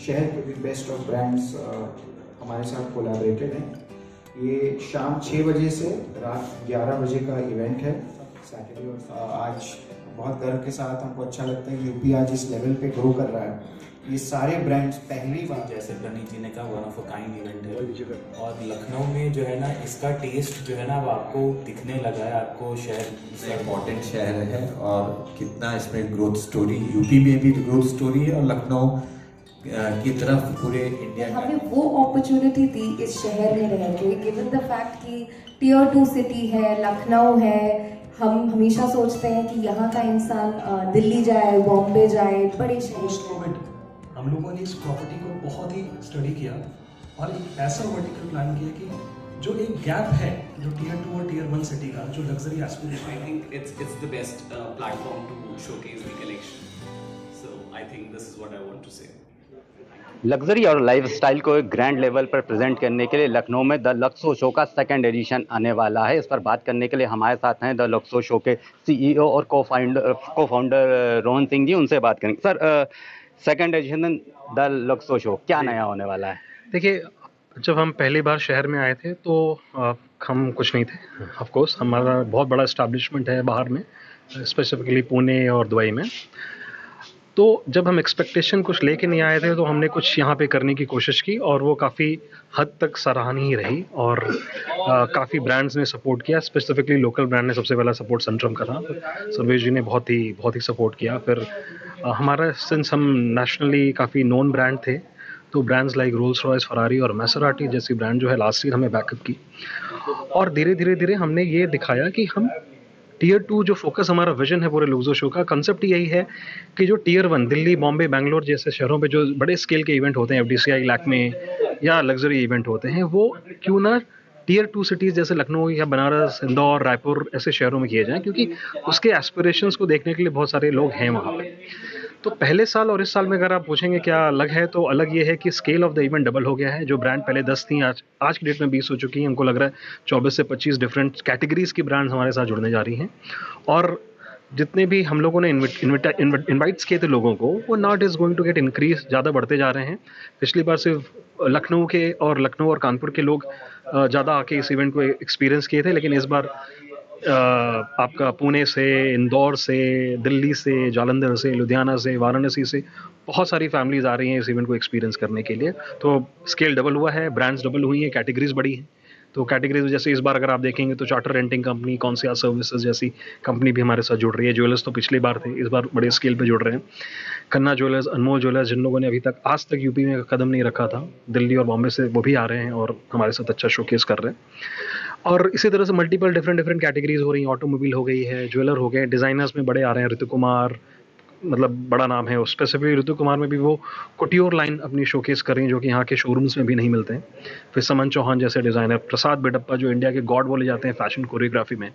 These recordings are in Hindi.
शहर के भी बेस्ट ऑफ ब्रांड्स हमारे साथ कोलैबोरेटेड हैं। ये शाम 6 बजे से रात 11 बजे का इवेंट है सैटरडे। और आज बहुत गर्व के साथ हमको अच्छा लगता है यूपी आज इस लेवल पे ग्रो कर रहा है। ये सारे ब्रांड्स पहली बार, जैसे प्रणीत जी ने कहा, one of a kind event है। और लखनऊ में जो है ना, इसका टेस्ट जो है ना अब आपको दिखने लगा है। आपको शहर इम्पॉर्टेंट शहर है और कितना इसमें ग्रोथ स्टोरी, यूपी में भी ग्रोथ स्टोरी है और लखनऊ की तरफ पूरे इंडिया का। हमें वो अपॉर्चुनिटी दी इस शहर में रह के, गिवन द फैक्ट कि टियर 2 सिटी है, लखनऊ है। हम हमेशा सोचते हैं कि यहाँ का इंसान दिल्ली जाए, बॉम्बे जाए, बड़े शहर। हम लोगों ने इस प्रॉपर्टी को बहुत ही स्टडी किया और एक ऐसा वर्टिकल प्लान किया कि जो एक गैप है जो टियर 2 और टियर 1 सिटी का, जो luxury aspiration, I think it's the best platform to showcase the collection. So I think this is what I want to say. Luxury और लाइफस्टाइल को एक ग्रैंड लेवल पर प्रेजेंट करने के लिए लखनऊ में द लक्सो शो का सेकंड एडिशन आने वाला है। इस पर बात करने के लिए हमारे साथ हैं द लक्सो शो के सीईओ और को फाउंडर रोहन सिंह जी। उनसे बात करेंगे। Sir, second edition the Luxo show क्या नया होने वाला है? देखिए, जब हम पहली बार शहर में आए थे तो हम कुछ नहीं थे। ऑफ कोर्स हमारा बहुत बड़ा एस्टैब्लिशमेंट है बाहर में, स्पेसिफिकली पुणे और दुबई में। तो जब हम एक्सपेक्टेशन कुछ लेके नहीं आए थे तो हमने कुछ यहाँ पे करने की कोशिश की और वो काफ़ी हद तक सराहनीय रही। और काफ़ी ब्रांड्स ने सपोर्ट किया, स्पेसिफिकली लोकल ब्रांड ने सबसे पहला सपोर्ट सेंट्रम करा। सर्वेश जी ने बहुत ही सपोर्ट किया। फिर हमारा, सिंस हम नेशनली काफ़ी नोन ब्रांड थे, तो brands like Rolls Royce, Ferrari और मैसेराटी जैसी ब्रांड जो है लास्ट ईयर हमें बैकअप की। और धीरे धीरे हमने ये दिखाया कि हम टियर 2, जो फोकस हमारा विजन है पूरे लक्सो शो का, कंसेप्ट यही है कि जो टियर 1 दिल्ली, बॉम्बे, बैंगलोर जैसे शहरों पे जो बड़े स्केल के इवेंट होते हैं, FDCI, लैक्मे या लग्जरी इवेंट होते हैं, वो क्यों ना टियर 2 सिटीज़ जैसे लखनऊ या बनारस, इंदौर, रायपुर ऐसे शहरों में किए जाएं, क्योंकि उसके एस्पिरेशंस को देखने के लिए बहुत सारे लोग हैं वहाँ पे। तो पहले साल और इस साल में अगर आप पूछेंगे क्या अलग है, तो अलग ये है कि scale of the event double हो गया है। जो ब्रांड पहले 10 थी, आज की डेट में 20 हो चुकी हैं। हमको लग रहा है 24 से 25 डिफरेंट कैटेगरीज की ब्रांड्स हमारे साथ जुड़ने जा रही हैं। और जितने भी हम लोगों ने इनवाइट्स किए थे लोगों को, वो not is going to get increase, ज़्यादा बढ़ते जा रहे हैं। पिछली बार सिर्फ लखनऊ और कानपुर के लोग ज़्यादा आके इस इवेंट को एक्सपीरियंस किए थे, लेकिन इस बार आपका पुणे से, इंदौर से, दिल्ली से, जालंधर से, लुधियाना से, वाराणसी से बहुत सारी फैमिलीज आ रही हैं इस इवेंट को एक्सपीरियंस करने के लिए। तो स्केल डबल हुआ है, ब्रांड्स डबल हुई हैं, कैटेगरीज बढ़ी हैं। तो कैटेगरीज जैसे इस बार अगर आप देखेंगे तो charter renting company, conscious services जैसी कंपनी भी हमारे साथ जुड़ रही है। ज्वेलर्स तो पिछली बार थे, इस बार बड़े स्केल पे जुड़ रहे हैं। खन्ना ज्वेलर्स, अनमोल ज्वेलर्स, जिन लोगों ने अभी तक आज तक यूपी में कदम नहीं रखा था, दिल्ली और बॉम्बे से, वो भी आ रहे हैं और हमारे साथ अच्छा शोकेस कर रहे हैं। और इसी तरह से मल्टीपल डिफरेंट कैटेगरीज हो रही हैं। ऑटोमोबाइल हो गई है, ज्वेलर हो गए, डिज़ाइनर्स में बड़े आ रहे हैं। ऋतु कुमार, मतलब बड़ा नाम है। स्पेसिफिकली ऋतु कुमार में भी वो कुटियोर लाइन अपनी शोकेस कर रही हैं, जो कि यहाँ के शोरूम्स में भी नहीं मिलते हैं। फिर समन चौहान जैसे डिज़ाइनर, प्रसाद बेडप्पा जो इंडिया के गॉड बोले जाते हैं फैशन कोरियोग्राफी में,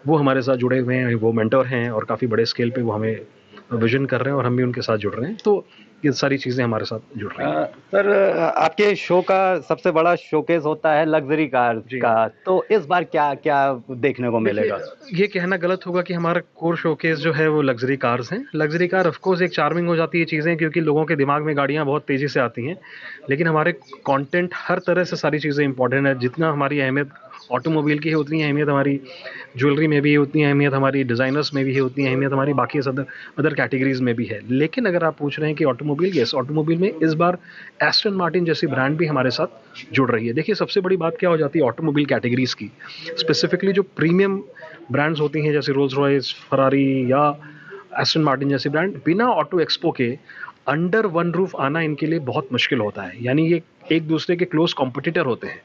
वो हमारे साथ जुड़े हुए हैं। वो मेंटर हैं और काफ़ी बड़े स्केल पे वो हमें विजन कर रहे हैं और हम भी उनके साथ जुड़ रहे हैं। तो ये सारी चीज़ें हमारे साथ जुड़ रही हैं। सर, आपके शो का सबसे बड़ा शोकेस होता है लग्जरी कार का, तो इस बार क्या क्या देखने को मिलेगा? ये कहना गलत होगा कि हमारा कोर शोकेस जो है वो लग्जरी कार्स हैं। लग्जरी कार ऑफ कोर्स एक चार्मिंग हो जाती है चीज़ें, क्योंकि लोगों के दिमाग में गाड़ियाँ बहुत तेज़ी से आती हैं, लेकिन हमारे कंटेंट हर तरह से सारी चीज़ें इंपॉर्टेंट है। जितना हमारी अहमियत ऑटोमोबाइल की है, उतनी अहमियत हमारी ज्वेलरी में भी है, उतनी अहमियत हमारी डिज़ाइनर्स में भी है, उतनी अहमियत हमारी बाकी अदर कैटेगरीज में भी है। लेकिन अगर आप पूछ रहे हैं कि ऑटोमोबाइल, यस, ऑटोमोबाइल में इस बार एस्टन मार्टिन जैसी ब्रांड भी हमारे साथ जुड़ रही है। देखिए, सबसे बड़ी बात क्या हो जाती है ऑटोमोबाइल कैटेगरीज की, स्पेसिफिकली जो प्रीमियम ब्रांड्स होती हैं जैसे रोल्स रॉयस, फरारी या एस्टन मार्टिन जैसी ब्रांड, बिना ऑटो एक्सपो के अंडर वन रूफ आना इनके लिए बहुत मुश्किल होता है। यानी ये एक दूसरे के क्लोज कॉम्पिटिटर होते हैं।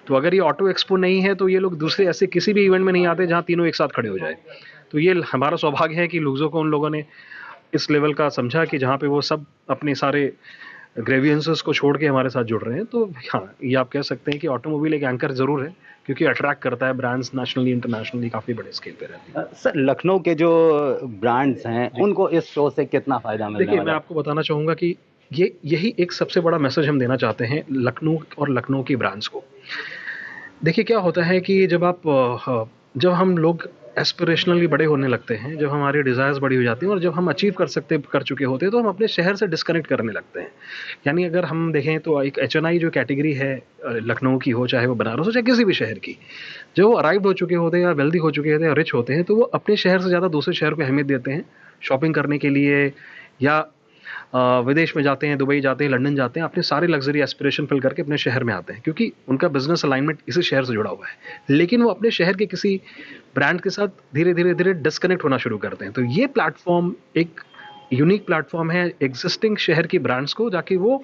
तो अगर ये ऑटो एक्सपो नहीं है तो ये लोग दूसरे ऐसे किसी भी इवेंट में नहीं आते जहाँ तीनों एक साथ खड़े हो जाए। तो ये हमारा सौभाग्य है कि लुक्सो को उन लोगों ने इस लेवल का समझा कि जहाँ पे वो सब अपने सारे ग्रेवियंसेस को छोड़ के हमारे साथ जुड़ रहे हैं। तो हाँ, ये आप कह सकते हैं कि ऑटोमोबाइल एक एंकर जरूर है, क्योंकि अट्रैक्ट करता है ब्रांड्स नेशनली, इंटरनेशनली काफ़ी बड़े स्केल पे रहते हैं। सर, लखनऊ के जो ब्रांड्स हैं उनको इस शो से कितना फायदा मिलने देखिए, वाला मैं है? आपको बताना चाहूँगा कि यही एक सबसे बड़ा मैसेज हम देना चाहते हैं लखनऊ और लखनऊ की ब्रांड्स को। देखिए, क्या होता है कि जब हम लोग एस्पिरेशनली बड़े होने लगते हैं, जब हमारी डिज़ायर्स बड़ी हो जाती हैं और जब हम अचीव कर चुके होते हैं तो हम अपने शहर से डिस्कनेक्ट करने लगते हैं। यानी अगर हम देखें तो एक एचएनआई जो कैटेगरी है लखनऊ की हो, चाहे वो बनारस हो, चाहे किसी भी शहर की, जो वो अराइव्ड हो चुके होते हैं या वेल्दी हो चुके होते हैं या रिच होते हैं, तो वो अपने शहर से ज़्यादा दूसरे शहर को अहमियत देते हैं शॉपिंग करने के लिए, या विदेश में जाते हैं, दुबई जाते हैं, लंदन जाते हैं, अपने सारे लग्जरी एस्पिरेशन फिल करके अपने शहर में आते हैं क्योंकि उनका बिजनेस अलाइनमेंट इसी शहर से जुड़ा हुआ है। लेकिन वो अपने शहर के किसी ब्रांड के साथ धीरे धीरे डिस्कनेक्ट होना शुरू करते हैं। तो ये प्लेटफॉर्म एक यूनिक प्लेटफॉर्म है एग्जिस्टिंग शहर की ब्रांड्स को, जाकि वो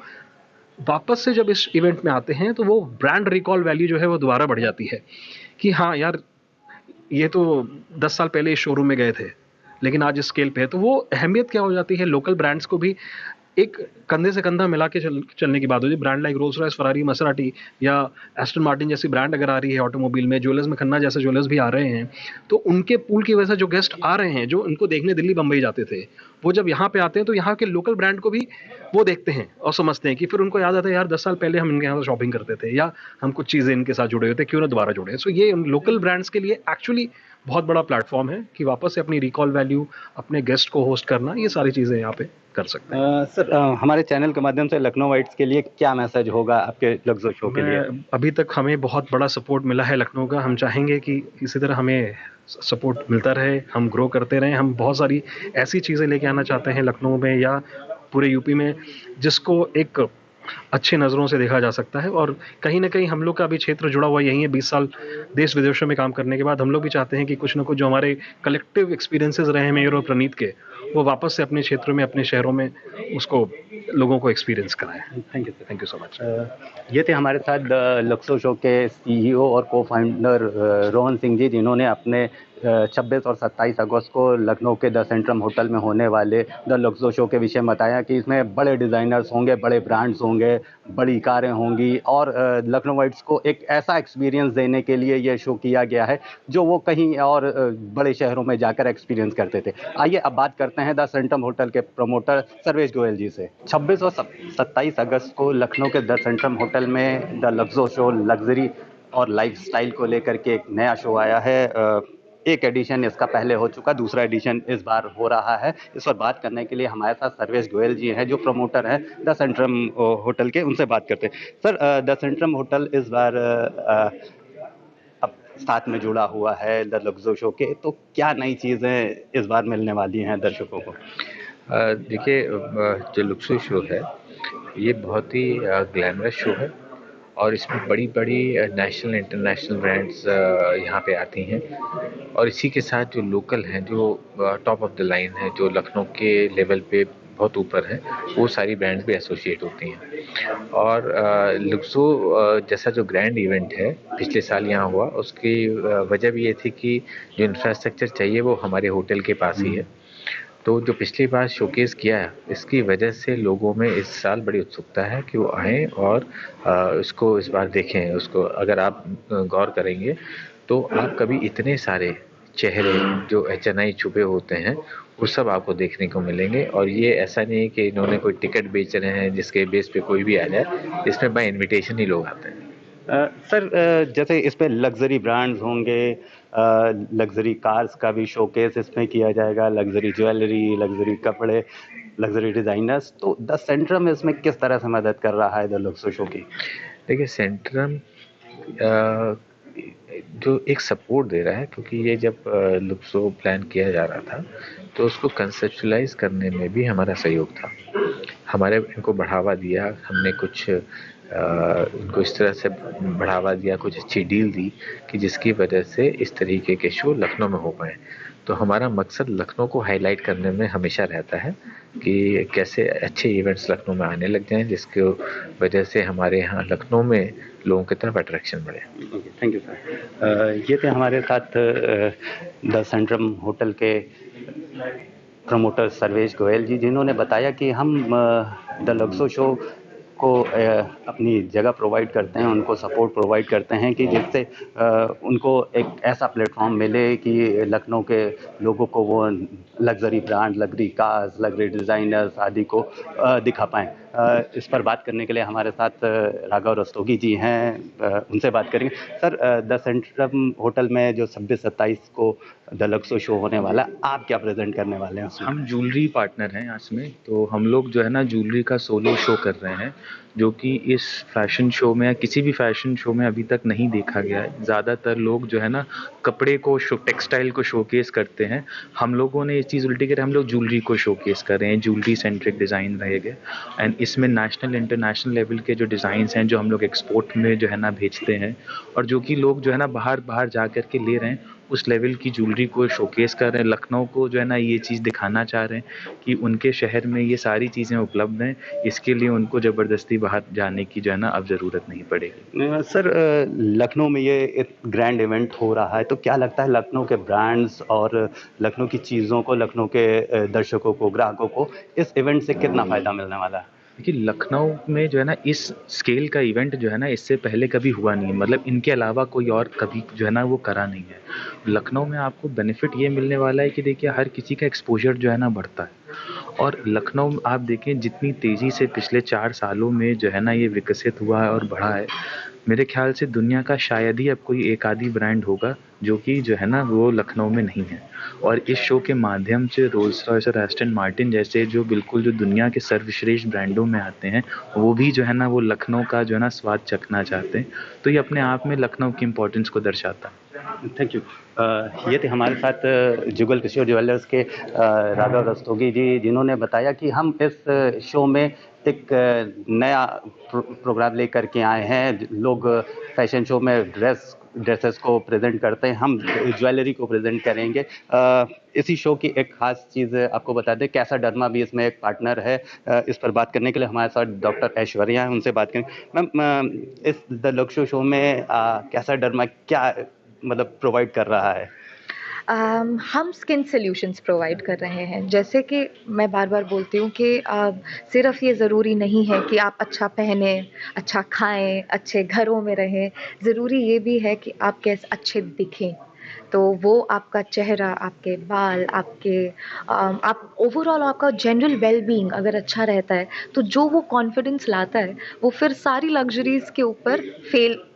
वापस से जब इस इवेंट में आते हैं तो वो ब्रांड रिकॉल वैल्यू जो है वो दोबारा बढ़ जाती है कि हाँ यार, ये तो 10 साल पहले इस शोरूम में गए थे लेकिन आज इस स्केल पे है। तो वो अहमियत क्या हो जाती है, लोकल ब्रांड्स को भी एक कंधे से कंधा मिला के चलने की बात होती है। Brand like Rolls Royce, Ferrari, Maserati या एस्टन मार्टिन जैसी ब्रांड अगर आ रही है ऑटोमोबाइल में, ज्वेलर्स में खन्ना जैसे ज्वेलर्स भी आ रहे हैं, तो उनके पूल की वजह से जो गेस्ट आ रहे हैं, जो उनको देखने दिल्ली बम्बई जाते थे, वो जब यहाँ पे आते हैं तो यहाँ के लोकल ब्रांड को भी वो देखते हैं और समझते हैं कि फिर उनको याद आता है यार 10 साल पहले हम इनके यहाँ शॉपिंग करते थे या हम कुछ चीज़ें इनके साथ जुड़े हुए थे, क्यों ना दोबारा जुड़े। सो ये लोकल ब्रांड्स के लिए एक्चुअली बहुत बड़ा प्लेटफॉर्म है कि वापस से अपनी रिकॉल वैल्यू, अपने गेस्ट को होस्ट करना, ये सारी चीज़ें यहाँ पे कर सकते हैं। सर हमारे चैनल के माध्यम से लखनऊ वाइट्स के लिए क्या मैसेज होगा आपके लक्सो शो के लिए? अभी तक हमें बहुत बड़ा सपोर्ट मिला है लखनऊ का, हम चाहेंगे कि इसी तरह हमें सपोर्ट मिलता रहे, हम ग्रो करते रहें। हम बहुत सारी ऐसी चीज़ें लेके आना चाहते हैं लखनऊ में या पूरे यूपी में जिसको एक अच्छी नज़रों से देखा जा सकता है। और कहीं ना कहीं हम लोग का अभी क्षेत्र जुड़ा हुआ यही है, 20 साल देश विदेशों में काम करने के बाद हम लोग भी चाहते हैं कि कुछ ना कुछ जो हमारे कलेक्टिव एक्सपीरियंसेस रहे हैं मेयर और प्रनीत के, वो वापस से अपने क्षेत्रों में, अपने शहरों में उसको लोगों को एक्सपीरियंस कराएं। Thank you sir. Thank you so much. ये थे हमारे साथ लक्सो शो के सीईओ और को फाउंडर रोहन सिंह जी, जिन्होंने अपने 26 और 27 अगस्त को लखनऊ के द सेंट्रम होटल में होने वाले द लक्सो शो के विषय में बताया कि इसमें बड़े डिज़ाइनर्स होंगे, बड़े ब्रांड्स होंगे, बड़ी कारें होंगी और लखनऊ वाइट्स को एक ऐसा एक्सपीरियंस देने के लिए ये शो किया गया है जो वो कहीं और बड़े शहरों में जाकर एक्सपीरियंस करते थे। आइए अब बात करते हैं द सेंट्रम होटल के प्रमोटर सर्वेश गोयल जी से। 26 और 27 अगस्त को लखनऊ के द सेंट्रम होटल में द लक्सो शो लग्जरी और लाइफस्टाइल को लेकर के एक नया शो आया है। एक एडिशन इसका पहले हो चुका, दूसरा एडिशन इस बार हो रहा है। इस पर बात करने के लिए हमारे साथ सर्वेश गोयल जी हैं जो प्रमोटर हैं द सेंट्रम होटल के, उनसे बात करते हैं। सर, द सेंट्रम होटल इस बार अब साथ में जुड़ा हुआ है द लक्सो शो के, तो क्या नई चीज़ें इस बार मिलने वाली हैं दर्शकों को? देखिए, जो लक्सो शो है ये बहुत ही ग्लैमरस शो है और इसमें बड़ी बड़ी नेशनल इंटरनेशनल ब्रांड्स यहाँ पे आती हैं और इसी के साथ जो लोकल हैं, जो टॉप ऑफ द लाइन है, जो लखनऊ के लेवल पे बहुत ऊपर है, वो सारी ब्रांड्स भी एसोसिएट होती हैं। और लक्सो जैसा जो ग्रैंड इवेंट है पिछले साल यहाँ हुआ, उसकी वजह भी ये थी कि जो इंफ्रास्ट्रक्चर चाहिए वो हमारे होटल के पास ही है। तो जो पिछली बार शोकेस किया है, इसकी वजह से लोगों में इस साल बड़ी उत्सुकता है कि वो आएँ और इसको इस बार देखें। उसको अगर आप गौर करेंगे तो आप कभी इतने सारे चेहरे जो एचएनआई छुपे होते हैं वो सब आपको देखने को मिलेंगे। और ये ऐसा नहीं है कि इन्होंने कोई टिकट बेच रहे हैं जिसके बेस पे कोई भी आ जाए, इसमें बाय इनविटेशन ही लोग आते हैं। सर, जैसे इस पे लग्जरी ब्रांड्स होंगे, लग्जरी कार्स का भी शोकेस इसमें किया जाएगा, लग्जरी ज्वेलरी, लग्जरी कपड़े, लग्जरी डिज़ाइनर्स, तो द सेंट्रम इसमें किस तरह से मदद कर रहा है द लक्सो शो की? देखिए, सेंट्रम जो एक सपोर्ट दे रहा है, क्योंकि ये जब लुक्सो प्लान किया जा रहा था तो उसको कंसेप्चुलाइज करने में भी हमारा सहयोग था। हमारे इनको बढ़ावा दिया, हमने कुछ इनको इस तरह से बढ़ावा दिया, कुछ अच्छी डील दी कि जिसकी वजह से इस तरीके के शो लखनऊ में हो पाए। तो हमारा मकसद लखनऊ को हाईलाइट करने में हमेशा रहता है कि कैसे अच्छे इवेंट्स लखनऊ में आने लग जाएं, जिसकी वजह से हमारे यहाँ लखनऊ में लोगों की तरफ अट्रैक्शन बढ़े। Thank you sir. ये थे हमारे साथ द सेंट्रम होटल के प्रमोटर सर्वेश गोयल जी, जिन्होंने बताया कि हम द लक्सो शो को अपनी जगह प्रोवाइड करते हैं, उनको सपोर्ट प्रोवाइड करते हैं कि जिससे उनको एक ऐसा प्लेटफॉर्म मिले कि लखनऊ के लोगों को वो luxury brand, luxury cars, luxury designers आदि को दिखा पाएँ। इस पर बात करने के लिए हमारे साथ राघव रस्तोगी जी हैं, उनसे बात करेंगे। सर, द सेंट्रम होटल में जो 26-27 को द लक्सो शो होने वाला है। आप क्या प्रेजेंट करने वाले हैं उसमें? हम ज्वेलरी पार्टनर हैं आज में, तो हम लोग जो है ना ज्वेलरी का सोलो शो कर रहे हैं, जो कि इस फैशन शो में या किसी भी फैशन शो में अभी तक नहीं देखा गया है। ज़्यादातर लोग जो है ना कपड़े को टेक्सटाइल को शोकेस करते हैं, हम लोगों ने ये चीज़ उल्टी करी, हम लोग ज्वेलरी को शोकेस कर रहे हैं। ज्वेलरी सेंट्रिक डिज़ाइन रहेंगे एंड इसमें नेशनल इंटरनेशनल लेवल के जो डिज़ाइंस हैं जो हम लोग एक्सपोर्ट में जो है ना भेजते हैं, और जो कि लोग जो है ना बाहर जा कर के ले रहे हैं, उस लेवल की ज्वेलरी को शोकेस कर रहे हैं। लखनऊ को जो है ना ये चीज़ दिखाना चाह रहे हैं कि उनके शहर में ये सारी चीज़ें उपलब्ध हैं, इसके लिए उनको ज़बरदस्ती बाहर जाने की जो है ना अब ज़रूरत नहीं पड़ेगी। सर, लखनऊ में ये एक ग्रैंड इवेंट हो रहा है, तो क्या लगता है लखनऊ के ब्रांड्स और लखनऊ की चीज़ों को, लखनऊ के दर्शकों को, ग्राहकों को इस इवेंट से कितना फ़ायदा मिलने वाला है? देखिए लखनऊ में जो है ना इस स्केल का इवेंट जो है ना इससे पहले कभी हुआ नहीं है, मतलब इनके अलावा कोई और कभी जो है ना वो करा नहीं है। लखनऊ में आपको बेनिफिट ये मिलने वाला है कि देखिए हर किसी का एक्सपोजर जो है ना बढ़ता है, और लखनऊ आप देखें जितनी तेज़ी से पिछले 4 सालों में जो है ना ये विकसित हुआ है और बढ़ा है, मेरे ख्याल से दुनिया का शायद ही अब कोई एक आधी ब्रांड होगा जो कि जो है ना वो लखनऊ में नहीं है। और इस शो के माध्यम से रोल्स रॉयस और एस्टन मार्टिन जैसे जो बिल्कुल जो दुनिया के सर्वश्रेष्ठ ब्रांडों में आते हैं, वो भी जो है ना वो लखनऊ का जो है ना स्वाद चखना चाहते हैं, तो ये अपने आप में लखनऊ की इम्पोर्टेंस को दर्शाता है। Thank you. ये थे हमारे साथ जुगल किशोर ज्वेलर्स के राघव रस्तोगी जी, जिन्होंने बताया कि हम इस शो में एक नया प्रोग्राम लेकर के आए हैं। लोग फैशन शो में ड्रेसेस को प्रेजेंट करते हैं, हम ज्वेलरी को प्रेजेंट करेंगे। इसी शो की एक खास चीज़ आपको बता दें, कैसा डर्मा भी इसमें एक पार्टनर है। इस पर बात करने के लिए हमारे साथ डॉक्टर ऐश्वर्या हैं, उनसे बात करेंगे। मैम, इस द लक्सो शो में कैसा डर्मा क्या मतलब प्रोवाइड कर रहा है? हम स्किन सॉल्यूशंस प्रोवाइड कर रहे हैं। जैसे कि मैं बार बार बोलती हूँ कि सिर्फ ये ज़रूरी नहीं है कि आप अच्छा पहने, अच्छा खाएं, अच्छे घरों में रहें, ज़रूरी ये भी है कि आप कैसे अच्छे दिखें। तो वो आपका चेहरा, आपके बाल, आप ओवरऑल आपका जनरल वेल-बीइंग अगर अच्छा रहता है, तो जो वो कॉन्फिडेंस लाता है, वो फिर सारी लग्ज़रीज़ के ऊपर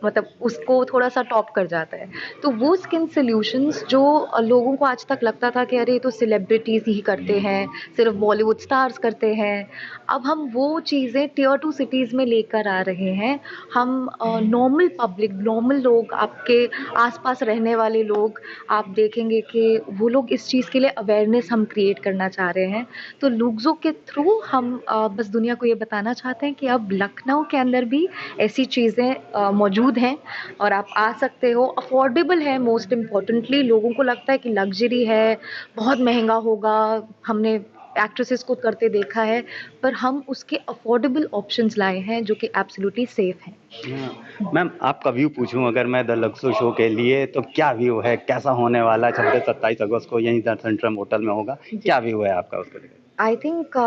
मतलब उसको थोड़ा-सा टॉप कर जाता है। तो वो स्किन सॉल्यूशंस जो लोगों को आज तक लगता था कि अरे ये तो सेलिब्रिटीज़ ही करते हैं, सिर्फ बॉलीवुड स्टार्स करते हैं। अब हम वो चीज़ें टियर 2 सिटीज़ में लेकर आ रहे हैं। हम नॉर्मल पब्लिक, नॉर्मल लोग, आपके आस-पास रहने वाले लोग, आप देखेंगे कि वो लोग इस चीज़ के लिए अवेयरनेस हम क्रिएट करना चाह रहे हैं। तो लुक्सो के थ्रू हम बस दुनिया को ये बताना चाहते हैं कि अब लखनऊ के अंदर भी ऐसी चीज़ें मौजूद हैं और आप आ सकते हो। अफोर्डेबल है, मोस्ट इम्पोर्टेंटली लोगों को लगता है कि लग्ज़री है, बहुत महँगा होगा, हमने एक्ट्रेसेस को करते देखा है, पर हम उसके अफोर्डेबल ऑप्शंस लाए हैं जो कि एब्सोल्युटली सेफ हैं। मैम, आपका व्यू पूछूं अगर मैं द लक्सो शो के लिए, तो क्या व्यू है, कैसा होने वाला है? 26-27 अगस्त को यहीं सेंट्रम होटल में होगा, क्या व्यू है आपका उसको लेकर? आई थिंक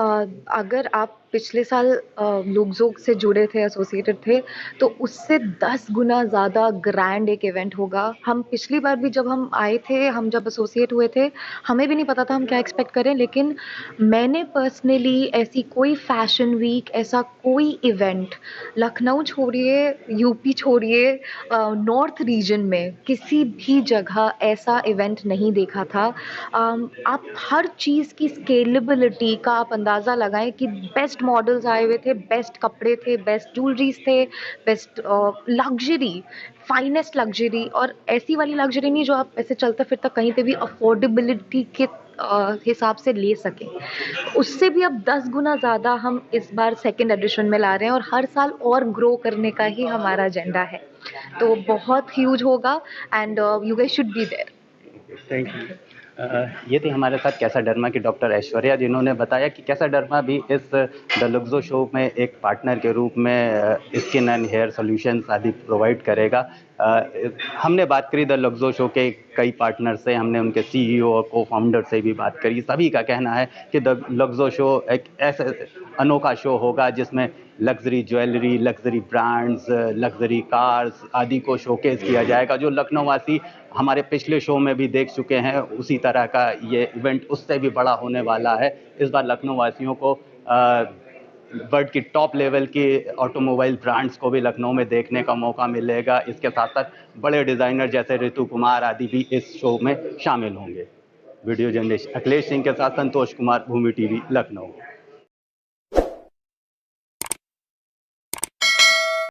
अगर आप पिछले साल लुक्सो से जुड़े थे, एसोसिएटेड थे, तो उससे 10 गुना ज़्यादा ग्रैंड एक इवेंट होगा। हम पिछली बार भी जब हम आए थे, हम जब एसोसिएट हुए थे, हमें भी नहीं पता था हम क्या एक्सपेक्ट करें, लेकिन मैंने पर्सनली ऐसी कोई फैशन वीक, ऐसा कोई इवेंट लखनऊ छोड़िए, यूपी छोड़िए, नॉर्थ रीजन में किसी भी जगह ऐसा इवेंट नहीं देखा था। आप हर चीज़ की स्केलेबिलिटी का आप अंदाज़ा लगाएं कि बेस्ट मॉडल्स आए हुए थे, बेस्ट कपड़े थे, बेस्ट ज्वेलरीज थे, बेस्ट लग्जरी, फाइनेस्ट लग्जरी, और ऐसी वाली लग्जरी नहीं जो आप ऐसे चलते फिरते कहीं पे भी अफोर्डेबिलिटी के हिसाब से ले सकें। उससे भी अब 10 गुना ज़्यादा हम इस बार सेकेंड एडिशन में ला रहे हैं और हर साल और ग्रो करने का ही हमारा एजेंडा है। तो बहुत ह्यूज होगा and you guys should be there. Thank you. ये थी हमारे साथ कैसा डर्मा की डॉक्टर ऐश्वर्या, जिन्होंने बताया कि कैसा डर्मा भी इस द लुक्सो शो में एक पार्टनर के रूप में स्किन एंड हेयर सॉल्यूशंस आदि प्रोवाइड करेगा। हमने बात करी द लुक्सो शो के कई पार्टनर से, हमने उनके सीईओ और को फाउंडर से भी बात करी। सभी का कहना है कि द लुक्सो शो एक ऐसा अनोखा शो होगा जिसमें luxury jewellery, luxury brands, luxury cars आदि को शोकेस किया जाएगा। जो लखनऊ वासी हमारे पिछले शो में भी देख चुके हैं, उसी तरह का ये इवेंट उससे भी बड़ा होने वाला है। इस बार लखनऊ वासियों को वर्ल्ड की टॉप लेवल की ऑटोमोबाइल ब्रांड्स को भी लखनऊ में देखने का मौका मिलेगा। इसके साथ साथ बड़े डिज़ाइनर जैसे ऋतु कुमार आदि भी इस शो में शामिल होंगे। वीडियो जर्नलिस्ट अखिलेश सिंह के साथ संतोष कुमार, भूमि टीवी, लखनऊ।